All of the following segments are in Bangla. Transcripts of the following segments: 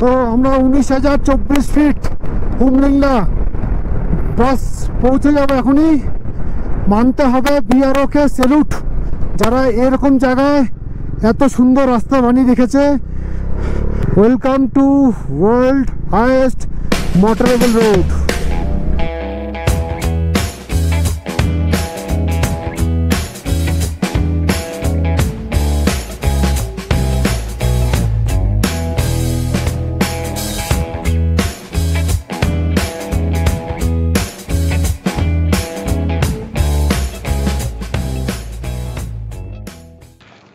তো আমরা 19,024 ফিট হুমলিংলা বাস পৌঁছে যাবো এখনই। মানতে হবে বিআরও কে স্যালুট, যারা এরকম জায়গায় এত সুন্দর রাস্তা বানিয়ে রেখেছে। Welcome to world highest motorable road.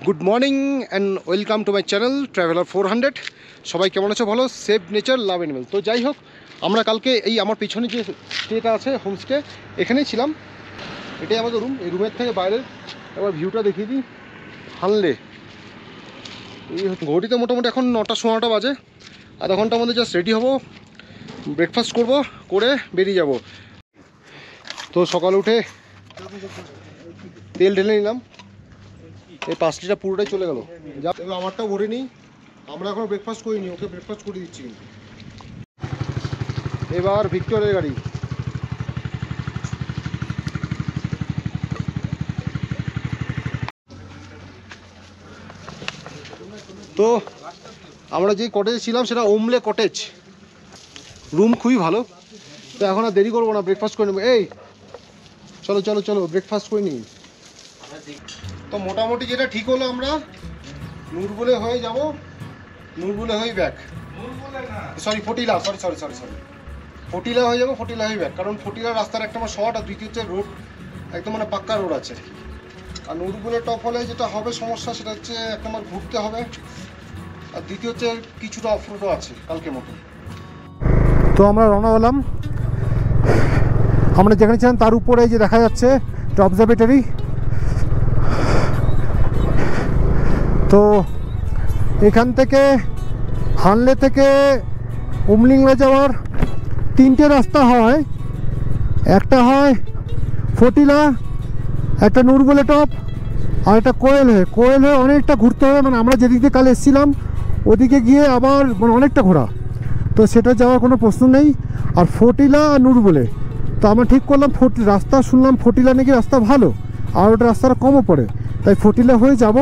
Good morning and welcome to my channel traveller 400। সবাই কেমন আছো বলো? সেভ নেচার লাভ অ্যানিমেল। তো যাই হোক, আমরা কালকে এই আমার পিছনে যে স্টেটা আছে হোমস্টে, এখানেই ছিলাম। এটাই আমাদের রুম। এই রুমের থেকে বাইরের এবার ভিউটা দেখিয়ে দিই। হানলে এই ঘড়িতে মোটামুটি এখন 9টা 9:15 বাজে। আধা ঘন্টার মধ্যে জাস্ট রেডি হবো, ব্রেকফাস্ট করবো, করে বেরিয়ে যাব। তো সকালে উঠে তেল ঢেলে নিলাম, এই 5 লিটার পুরোটাই চলে গেল। যা এবার আমারটাও ভরে নিই। আমরা এখন ব্রেকফাস্ট করিনি, ওকে ব্রেকফাস্ট করে দিচ্ছি। কিন্তু এবার ভিক্টোরিয়ার গাড়ি। তো আমরা যে কটেজে ছিলাম সেটা ওমলে কটেজ, রুম খুবই ভালো। তো এখন আর দেরি করবো না, ব্রেকফাস্ট করে নেবো। এই চলো চলো চলো ব্রেকফাস্ট করে নিই। তো মোটামুটি যেটা ঠিক হলো, আমরা নুরবুলে হয়ে যাব, নুরবুলে হয়ে ব্যাক, সরি ফটিলা, সরি সরি সরি সরি ফটিলা হয়ে যাবো, ফটিলা হয়ে ব্যাক। কারণ ফটিলার রাস্তার একটা আমার শর্ট, আর দ্বিতীয় হচ্ছে রোড একদম মানে পাক্কা রোড আছে। আর নুরবুলে টপ হলে যেটা হবে সমস্যা, সেটা হচ্ছে এক নম্বর ঘুরতে হবে, আর দ্বিতীয় হচ্ছে কিছুটা অফরোডও আছে কালকের মতো। তো আমরা রওনা হলাম। আমরা যেখানে ছিলাম তার উপরে যে দেখা যাচ্ছে অবজারভেটরি। তো এখান থেকে হানলে থেকে উমলিংলা যাওয়ার 3টে রাস্তা হয়। একটা হয় ফটিলা, একটা নুরবুলে টপ, আর একটা কোয়েল হয়ে। কোয়েল হয়ে অনেকটা ঘুরতে হবে, মানে আমরা যেদিক দিয়ে কাল এসেছিলাম ওদিকে গিয়ে আবার মানে অনেকটা ঘোরা। তো সেটা যাওয়ার কোনো প্রশ্ন নেই। আর ফটিলা আর নুরবুলে, তো আমরা ঠিক করলাম রাস্তা শুনলাম ফটিলা নাকি রাস্তা ভালো, আর ওটা রাস্তাটা কমও পড়ে, তাই ফটিলা হয়ে যাব।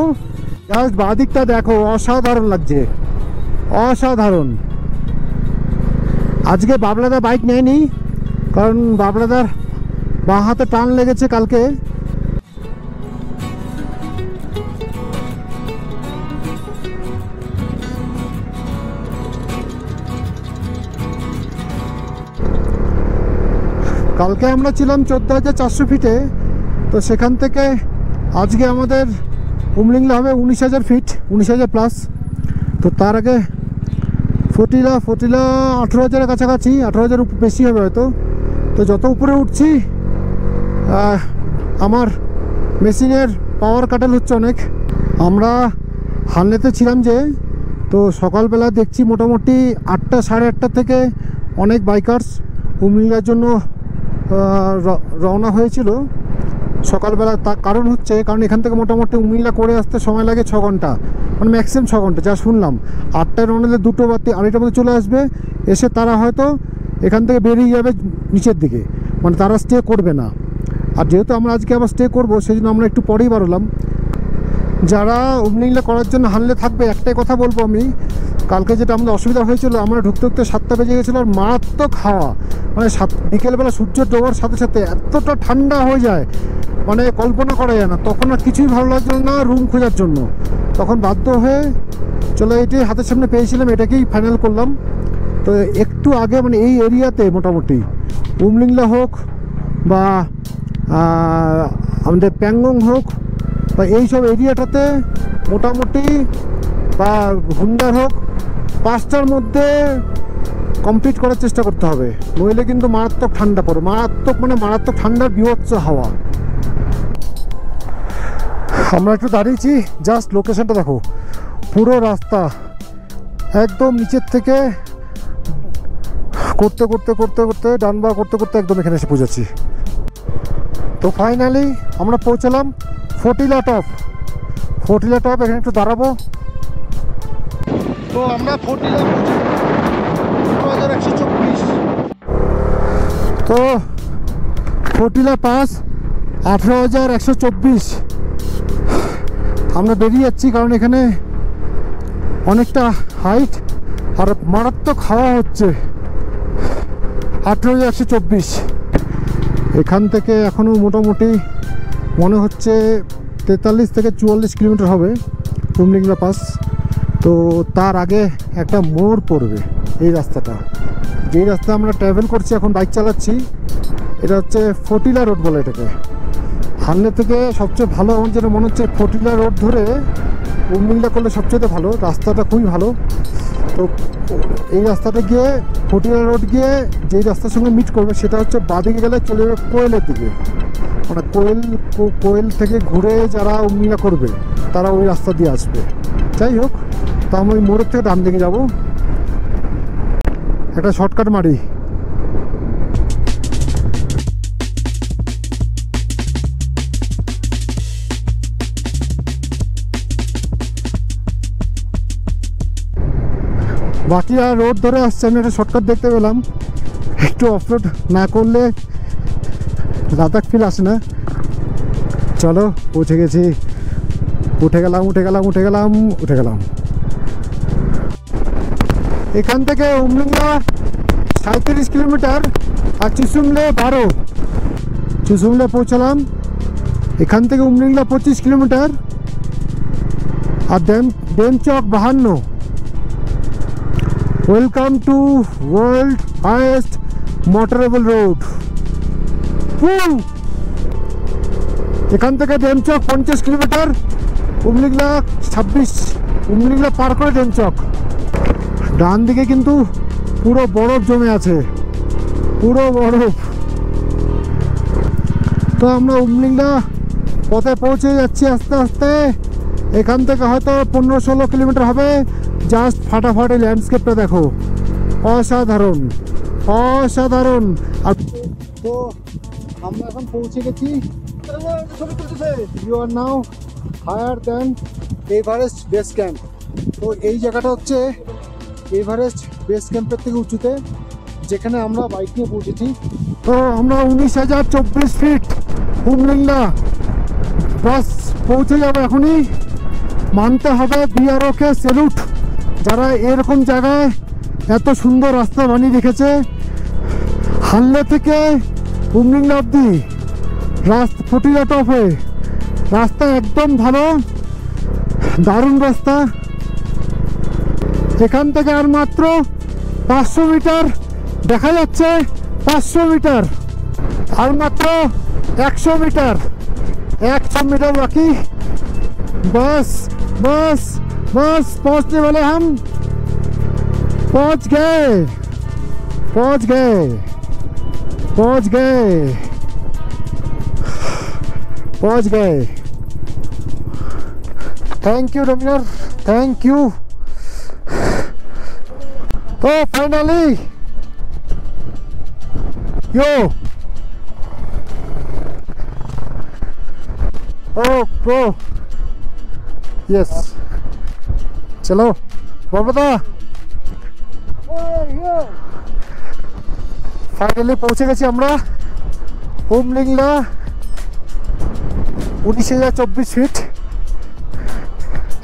জাস্ট বাদিকটা দেখো, অসাধারণ লাগছে, অসাধারণ। আজকে বাবলাদা বাইক নেয়নি, কারণ বাবলাদার বাঁ হাতে টান লেগেছে কালকে। কালকে আমরা ছিলাম 14,400 ফিটে। তো সেখান থেকে আজকে আমাদের উমলিংলা হবে 19,000 ফিট, 19,000 প্লাস। তো তার আগে ফটিলা 18,000-এর কাছাকাছি, 18,000 বেশি হবে হয়তো। তো যত উপরে উঠছি আমার মেশিনের পাওয়ার কাটাল হচ্ছে অনেক। আমরা হানলেতে ছিলাম যে, তো সকালবেলা দেখছি মোটামুটি 8টা 8:30 থেকে অনেক বাইকার্স উমলিংলার জন্য রওনা হয়েছিল সকালবেলা। তার কারণ হচ্ছে, কারণ এখান থেকে মোটামুটি উমলিংলা করে আসতে সময় লাগে 6 ঘন্টা, মানে ম্যাক্সিমাম 6 ঘন্টা যা শুনলাম। 8টায় রওনা দিলে 2টো বা 2:30টার মধ্যে চলে আসবে। এসে তারা হয়তো এখান থেকে বেরিয়ে যাবে নিচের দিকে, মানে তারা স্টে করবে না। আর যেহেতু আমরা আজকে আবার স্টে করবো, সেই জন্য আমরা একটু পরেই বাড়লাম। যারা উমলিংলা করার জন্য হানলে থাকবে, একটাই কথা বলবো আমি, কালকে যেটা আমাদের অসুবিধা হয়েছিল, আমরা ঢুকতে ঢুকতে 7টা বেজে গেছিলো। আর মারাত্মক হাওয়া, মানে বিকেলবেলা সূর্য ডোবার সাথে সাথে এতটা ঠান্ডা হয়ে যায়, মানে কল্পনা করা যায় না। তখন আর কিছুই ভালো লাগছিল না রুম খোঁজার জন্য। তখন বাধ্য হয়ে চলে এটি হাতের সামনে পেয়েছিলাম, এটাকেই ফাইনাল করলাম। তো একটু আগে মানে এই এরিয়াতে মোটামুটি উমলিংলা হোক বা আমাদের প্যাংগং হোক বা এইসব এরিয়াটাতে মোটামুটি, বা হুন্ডার হোক, 5টার মধ্যে কমপ্লিট করার চেষ্টা করতে হবে, নইলে কিন্তু মারাত্মক ঠান্ডা পড়ে। মারাত্মক মানে মারাত্মক ঠান্ডার বিভৎস হাওয়া। আমরা একটু দাঁড়িয়েছি, জাস্ট লোকেশনটা দেখো, পুরো রাস্তা একদম নিচের থেকে করতে করতে করতে করতে ডান বা করতে করতে একদম এখানে এসে পৌঁছাচ্ছি। তো ফাইনালি আমরা পৌঁছালাম ফটিলা টপ। ফটিলা টপ, এখানে একটু দাঁড়াবো। তো আমরা 14,124। তো ফটিলা পাস 18,124। আমরা বেরিয়ে যাচ্ছি কারণ এখানে অনেকটা হাইট আর মারাত্মক হাওয়া হচ্ছে। 18,124 এখান থেকে এখনও মোটামুটি মনে হচ্ছে 43 থেকে 44 কিলোমিটার হবে উমলিংলা পাস। তো তার আগে একটা মোড় পড়বে এই রাস্তাটা, যেই রাস্তা আমরা ট্রাভেল করছি এখন, বাইক চালাচ্ছি। এটা হচ্ছে ফটিলা রোড বলে এটাকে। হানলে থেকে সবচেয়ে ভালো আমার যেটা মনে হচ্ছে ফটিলা রোড ধরে উমলিংলা করলে সবচেয়ে ভালো, রাস্তাটা খুবই ভালো। তো এই রাস্তাটা গিয়ে ফটিলা রোড গিয়ে যেই রাস্তার সঙ্গে মিট করবে সেটা হচ্ছে বাঁদিকে গেলে চলে যাবে কোয়েলের দিকে, মানে কোয়েল থেকে ঘুরে যারা উমলিংলা করবে তারা ওই রাস্তা দিয়ে আসবে। যাই হোক, তো আমি ওই মোড়ের থেকে ডান দিকে যাবো, একটা শর্টকাট মারি। বাকি আর রোড ধরে আসছে, আমি একটা শর্টকাট দেখতে পেলাম। একটু অফরোড না করলে লাদাখ ফিল আসে না। চলো পৌঁছে গেছি, উঠে গেলাম। এখান থেকে উমলিংলা 37 কিলোমিটার আর চুসুমলে 12। চুসুমলে পৌঁছালাম। এখান থেকে উমলিংলা 25 কিলোমিটার আর Demchok 52। Welcome to world highest motorable road. এখান থেকে ডেমচক 50 কিলোমিটার, উমলিংলা 26। উমলিংলা পার করে ডেমচক। ডান দিকে কিন্তু পুরো বরফ জমে আছে, পুরো বরফ। তো আমরা উমলিংলা পথে পৌঁছে যাচ্ছি আস্তে আস্তে। এখান থেকে হয়তো 15-16 কিলোমিটার হবে। জাস্ট ফাটাফাটি ল্যান্ডস্কেপটা দেখো, অসাধারণ অসাধারণ। আর তো আমরা এখন পৌঁছে গেছি। You are now higher than Everest base camp. তো এই জায়গাটা হচ্ছে এভারেস্ট বেস ক্যাম্পের থেকে উঁচুতে, যেখানে আমরা বাইক নিয়ে পৌঁছেছি। তো আমরা 19,024 ফিট উমলিংলা বাস পৌঁছে যাবো এখনই। মানতে হবে বিআরওকে স্যালুট, যারা এরকম জায়গায় এত সুন্দর রাস্তা বানিয়ে রেখেছে। হানলে থেকে উমলিংলা অব্দি ফটিলা টপে রাস্তা একদম ভালো, দারুণ রাস্তা। এখান থেকে আর মাত্র 500 মিটার দেখা যাচ্ছে, 500 মিটার আর মাত্র 100 মিটার, 100 मिनट बाकी। बस बस बस पहुंचने वाले हम, पहुंच गए पहुंच गए पहुंच गए पहुंच गए। Thank you Ravinder, thank you. तो फाइनली यो Oh bro, yes, चलो बाबा। ফাইনালি পৌঁছে গেছি আমরা উমলিংলা 19,024 ফিট।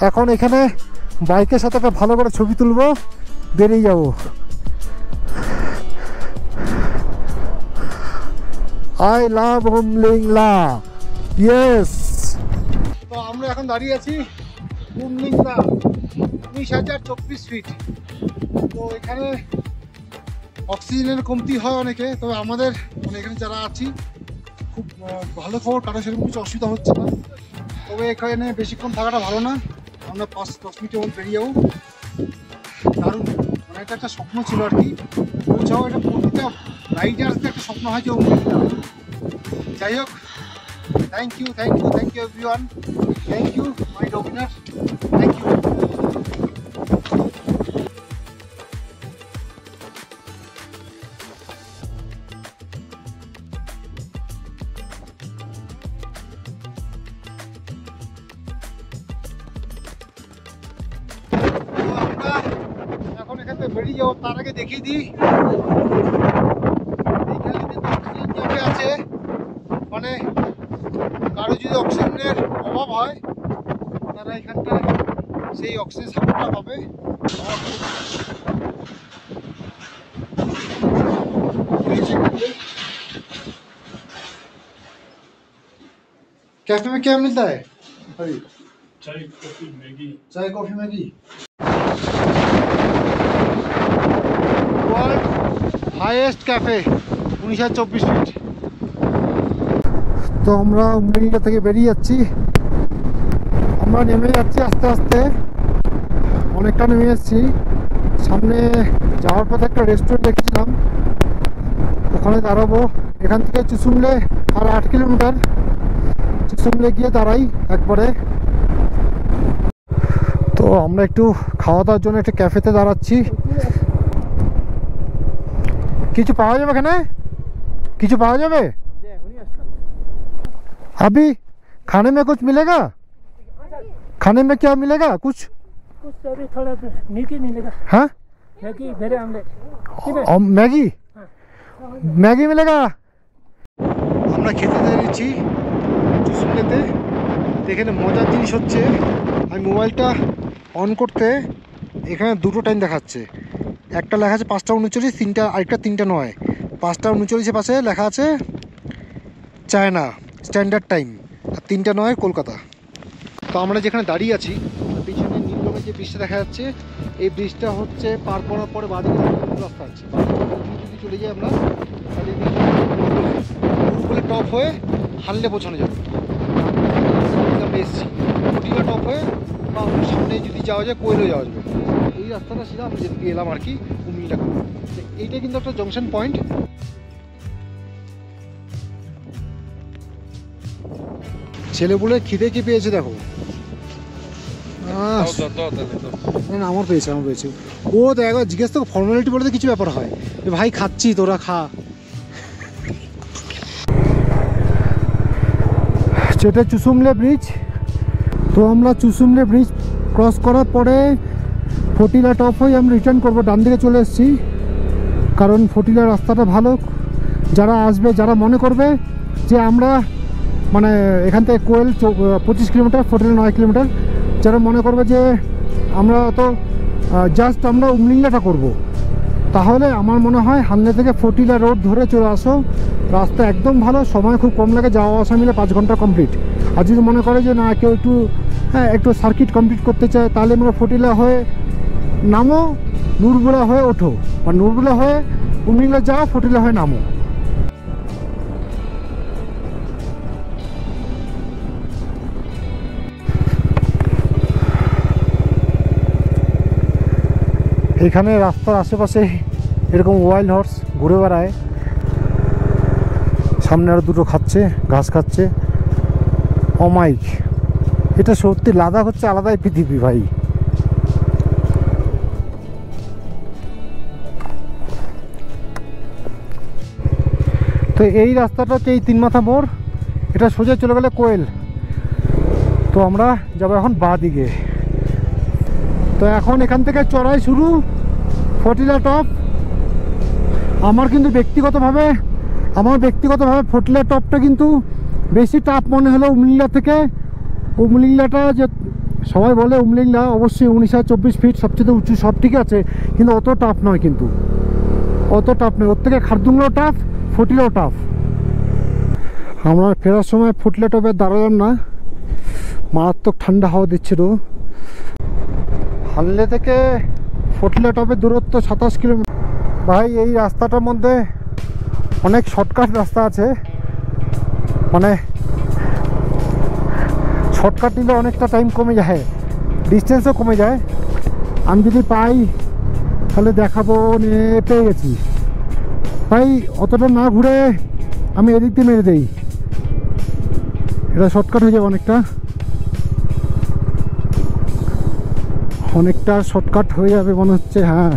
এখন এখানে বাইকের সাথে একটা ভালো করে ছবি তুলবো, বেরিয়ে যাব। I love Umlingla, yes. তো আমরা এখন দাঁড়িয়ে আছি উমলিংলা 19,024 ফিট। তো এখানে অক্সিজেনের কমতি হয় অনেকে, তবে আমাদের মানে এখানে যারা আছি খুব ভালো খবর, কারো সেরকম কিছু অসুবিধা হচ্ছে না। তবে এখানে বেশিক্ষণ থাকাটা ভালো না, আমরা 5-10 মিনিটের মধ্যে বেরিয়ে যাবো। দারুণ, মানে এটা একটা স্বপ্ন ছিল আর কি, পৌঁছাও। এটা প্রতিটা রাইডার্সদের একটা স্বপ্ন হয় যে উমলিংলা। যাই হোক, thank you everyone, thank you my Dominar, thank you. আমরা বেরিয়ে যাবো তার আগে দেখিয়ে দিই এইখানে কিন্তু অক্সিজেন ক্যাফে আছে, মানে কারো যদি অক্সিজেনের অভাব হয় তারা এখানটায় সেই অক্সিজেন সাপোর্টটা পাবে। कैफे में क्या मिलता है? चाय कॉफी मैगी। चाय coffee Maggi. World highest cafe 1924 feet. তো আমরা উমরিঙ্গা থেকে বেরিয়ে যাচ্ছি, আমরা নেমে যাচ্ছি আস্তে আস্তে, অনেকটা নেমে যাচ্ছি। সামনে যাওয়ার পথে একটা রেস্টুরেন্ট দেখছিলাম, ওখানে দাঁড়াবো। এখান থেকে চুসুমলে আর 8 কিলোমিটার, চুসুমলে গিয়ে দাঁড়াই একবারে। তো আমরা একটু খাওয়া দাওয়ার জন্য একটা ক্যাফেতে দাঁড়াচ্ছি। কিছু পাওয়া যাবে এখানে? কিছু পাওয়া যাবে? अभी खाने में कुछ मिलेगा? खाने में क्या मिलेगा? कुछ तो अभी थोड़ा मैगी मिलेगा। हाँ मैगी भेरे आमलेट। मैगी मैगी मिलेगा। আমরা খেতে দাঁড়িয়েছি চুসুমলেতে। এখানে মজার জিনিস হচ্ছে, আমি মোবাইলটা অন করতে এখানে দুটো টাইম দেখাচ্ছে। একটা লেখা আছে 5টা 39, তিনটা আরেকটা 3টা 9। 5টা 39 পাশে লেখা আছে চায়না স্ট্যান্ডার্ড টাইম, আর 3টা 9 কলকাতা। তো আমরা যেখানে দাঁড়িয়ে আছি পিছনে নীল রঙের যে ব্রিজটা দেখা যাচ্ছে, এই ব্রিজটা হচ্ছে পার করার পরে বাদিকে রাস্তা আছে। যদি চলে যাই আমরা তাহলে বলে টপ হয়ে হানলে পৌঁছানো যাবে। আমরা এসেছি কুটিলা টপ হয়ে, বা সামনে যদি যাওয়া যায় কোয়েলও যাওয়া যাবে। এই রাস্তাটা সেটা আমরা যেদিকে এলাম আর কি, উমিটা। এইটা কিন্তু একটা জংশন পয়েন্ট। ছেলে বলে খিদে কি পেয়েছে দেখো। না আমার পেয়েছে, আমার পেয়েছে। ও দেখো জিজ্ঞেস তো ফর্মালিটি বলে তো কিছু ব্যাপার হয়, ভাই খাচ্ছি তোরা খা। সেটা চুসুমলে ব্রিজ। তো আমরা চুসুমলে ব্রিজ ক্রস করার পরে ফটিলা টপ হয়ে আমরা রিটার্ন করবো। ডান দিকে চলে এসেছি, কারণ ফটিলা রাস্তাটা ভালো। যারা আসবে, যারা মনে করবে যে আমরা মানে এখান থেকে কোয়েল 25 কিলোমিটার, ফটিলা 9 কিলোমিটার, যারা মনে করবে যে আমরা তো জাস্ট আমরা উমলিংলাটা করব, তাহলে আমার মনে হয় হানলে থেকে ফটিলা রোড ধরে চলে আসো। রাস্তা একদম ভালো, সময় খুব কম লাগে, যাওয়া আসা মিলে 5 ঘন্টা কমপ্লিট। আর যদি মনে করে যে না কেউ একটু সার্কিট কমপ্লিট করতে চায়, তাহলে আমরা ফটিলা হয়ে নামো, নুরবুড়া হয়ে ওঠো, বা নুরবুড়া হয়ে উমলিংলা যাও, ফটিলা হয়ে নামো। এখানে রাস্তার আশেপাশে এরকম ওয়াইল্ড হর্স ঘুরে বেড়ায়, সামনে আরো দুটো খাচ্ছে, ঘাস খাচ্ছে। অমাইক, এটা সত্যি লাদাখ হচ্ছে আলাদাই পৃথিবী ভাই। তো এই রাস্তাটা হচ্ছে এই 3 মাথা মোড়, এটা সোজা চলে গেলে কোয়েল। তো আমরা যাবো এখন বাঁ দিকে। তো এখন এখান থেকে চড়াই শুরু, ফটিলা টপ। আমার ব্যক্তিগতভাবে ফটিলা টপটা কিন্তু বেশি টাফ মনে হলো উমলিংলা থেকে। উমলিংলাটা যে সবাই বলে উমলিংলা অবশ্যই 1924 ফিট সবচেয়ে উঁচু, সব ঠিক আছে, কিন্তু অত টাফ নয়, কিন্তু অত টাফ নয়। ওর থেকে খারদুংলাও টাফ, ফটিলাও টাফ। আমরা ফেরার সময় ফটিলা টপে দাঁড়ালাম না, মারাত্মক ঠান্ডা হাওয়া দিচ্ছিল। হানলে থেকে ফটিলা টপের দূরত্ব 27 কিলোমিটার। ভাই এই রাস্তাটার মধ্যে অনেক শর্টকাট রাস্তা আছে, মানে শর্টকাট নিলে অনেকটা টাইম কমে যায়, ডিস্টেন্সও কমে যায়। আমি যদি পাই তাহলে দেখাবো, পেয়ে গেছি ভাই। অতটা না ঘুরে আমি এদিক দিয়ে মেরে দেই, এটা শর্টকাট হয়ে যাবে অনেকটা শর্টকাট হয়ে যাবে মনে হচ্ছে। হ্যাঁ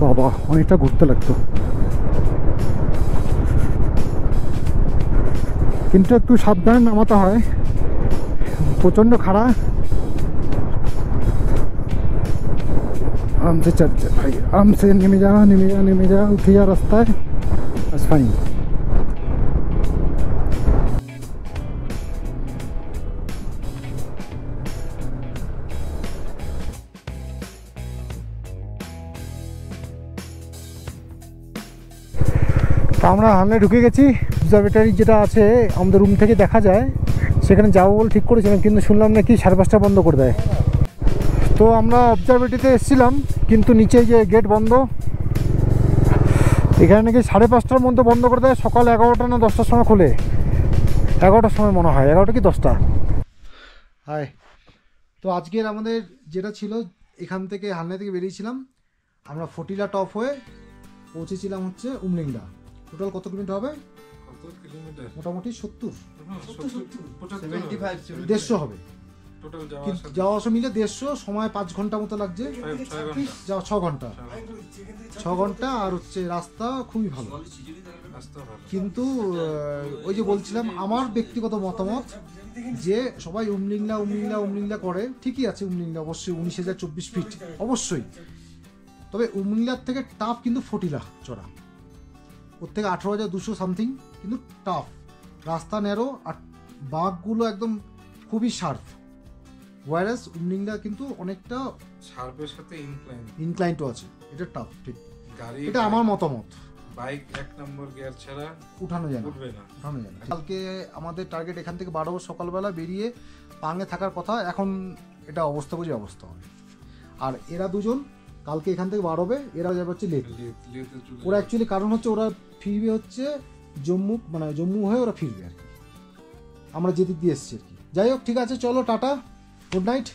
বাবা, অনেকটা ঘুরতে লাগতো, কিন্তু একটু সাবধানে নামাতে হয়, প্রচণ্ড খাড়া। आराम से चल भाई, आराम से नेमे जा उठे जा रास्ता है बस फाइन। তো আমরা হানলে ঢুকে গেছি। অবজারভেটরি যেটা আছে আমাদের রুম থেকে দেখা যায়, সেখানে যাবো বলে ঠিক করেছিলাম, কিন্তু শুনলাম নাকি 5:30 বন্ধ করে দেয়। তো আমরা অবজারভেটরিতে এসেছিলাম, কিন্তু নিচে যে গেট বন্ধ, এখানে নাকি 5:30টার মধ্যে বন্ধ করে দেয়। সকাল 11টা না 10টার সময় খোলে, 11টার সময় মনে হয়, 11টা কি 10টা। হাই, তো আজকের আমাদের যেটা ছিল, এখান থেকে হানলে থেকে বেরিয়েছিলাম আমরা, ফটিলা টপ হয়ে পৌঁছেছিলাম হচ্ছে উমলিংলা। টোটাল কত কিলোমিটার হবে? মোটামুটি 150 হবে। যাওয়া আসা মিলে 150, সময় 5 ঘন্টা মতো লাগছে, যাওয়া 6 ঘন্টা। আর হচ্ছে রাস্তা খুবই ভালো, কিন্তু ওই যে বলছিলাম আমার ব্যক্তিগত মতামত যে সবাই উমলিংলা করে, ঠিকই আছে উমলিংলা অবশ্যই 19,024 ফিট অবশ্যই, তবে উমলিংলার থেকে টাফ কিন্তু ফটিলা চড়া, ওর থেকে 18,200 সামথিং, কিন্তু টাফ, রাস্তা ন্যারো আর বাঁকগুলো একদম খুবই শার্প। ওয়ারাস উমলিংলা কিন্তু অনেকটা শার্পের সাথে ইনক্লাইনও আছে, এটা টাফ, ঠিক, গাড়ি এটা আমার মতামত। বাইক 1 নম্বর গিয়ার ছাড়া উঠানো যায় না। কালকে আমাদের টার্গেট এখান থেকে 12 সকালবেলা বেরিয়ে পাঙ্গে থাকার কথা, এখন এটা অবস্থা বুঝে অবস্থা হবে। আর এরা দুজন কালকে এখান থেকে বার হবে, এরা যাবে হচ্ছে লেহ। ওরা অ্যাকচুয়ালি কারণ হচ্ছে ওরা ফিরবে হচ্ছে জম্মু, মানে জম্মু হয়ে ওরা ফিরবে আর কি, আমরা যেদিক দিয়ে এসছি আর কি। যাই হোক, ঠিক আছে, চলো টাটা, গুড নাইট।